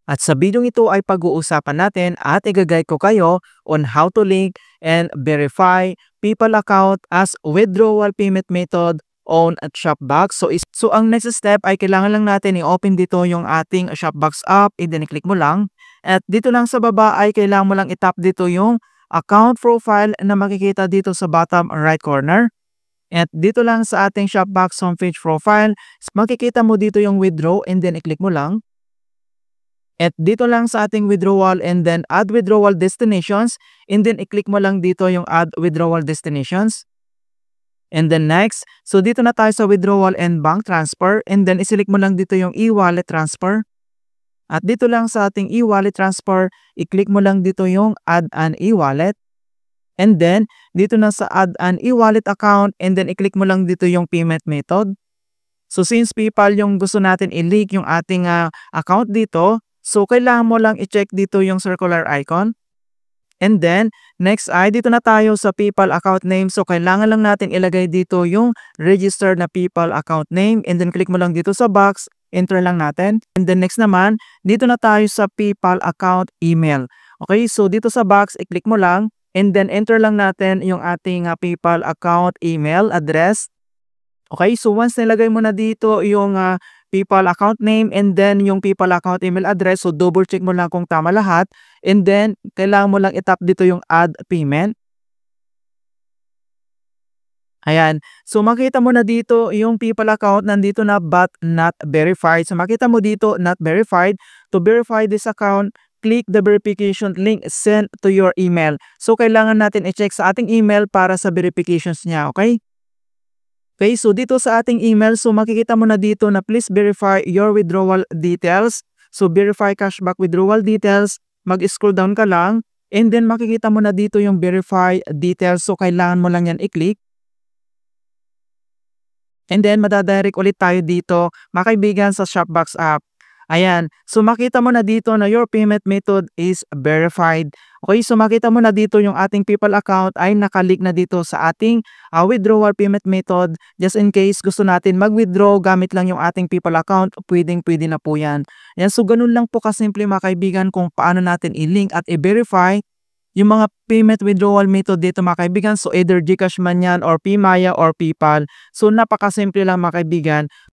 At sa video ito ay pag-uusapan natin at i-guide ko kayo on how to link and verify PayPal account as withdrawal payment method on at Shopbox. So ang next step ay kailangan lang natin i-open dito yung ating Shopbox app, and then i-click mo lang. At dito lang sa baba ay kailangan mo lang i-tap dito yung account profile na makikita dito sa bottom right corner. At dito lang sa ating Shopbox homepage profile, makikita mo dito yung withdraw and then i-click mo lang. At dito lang sa ating withdrawal and then add withdrawal destinations, and then i-click mo lang dito yung add withdrawal destinations. And then next, so dito na tayo sa withdrawal and bank transfer, and then i-select mo lang dito yung e-wallet transfer. At dito lang sa ating e-wallet transfer, i-click mo lang dito yung add an e-wallet. And then dito na sa add an e-wallet account, and then i-click mo lang dito yung payment method. So since PayPal yung gusto natin i-link yung ating account dito, so kailangan mo lang i-check dito yung circular icon. And then, next ay dito na tayo sa PayPal account name. So kailangan lang natin ilagay dito yung registered na PayPal account name. And then click mo lang dito sa box, enter lang natin. And then next naman, dito na tayo sa PayPal account email. Okay, so dito sa box, i-click mo lang. And then enter lang natin yung ating PayPal account email address. Okay, so once nilagay mo na dito yung PayPal account name and then yung PayPal account email address, so double check mo lang kung tama lahat, and then kailangan mo lang i-tap dito yung add payment. Ayan, so makita mo na dito yung PayPal account nandito na but not verified. So makita mo dito not verified. To verify this account, click the verification link sent to your email. So kailangan natin i-check sa ating email para sa verifications niya, okay? Okay, so dito sa ating email, so makikita mo na dito na please verify your withdrawal details. So verify cashback withdrawal details, mag-scroll down ka lang, and then makikita mo na dito yung verify details. So kailangan mo lang yan i-click. And then madadirect ulit tayo dito, mga kaibigan, sa Shopbox app. Ayan, so makita mo na dito na your payment method is verified. Okay, so makita mo na dito yung ating PayPal account ay nakalink na dito sa ating withdrawal payment method. Just in case gusto natin mag-withdraw gamit lang yung ating PayPal account, pwedeng-pwede na po yan. Yan, so ganun lang po kasimple mga kaibigan kung paano natin i-link at i-verify yung mga payment withdrawal method dito mga kaibigan. So either GCash man yan or PMaya or PayPal. So napakasimple lang mga kaibigan.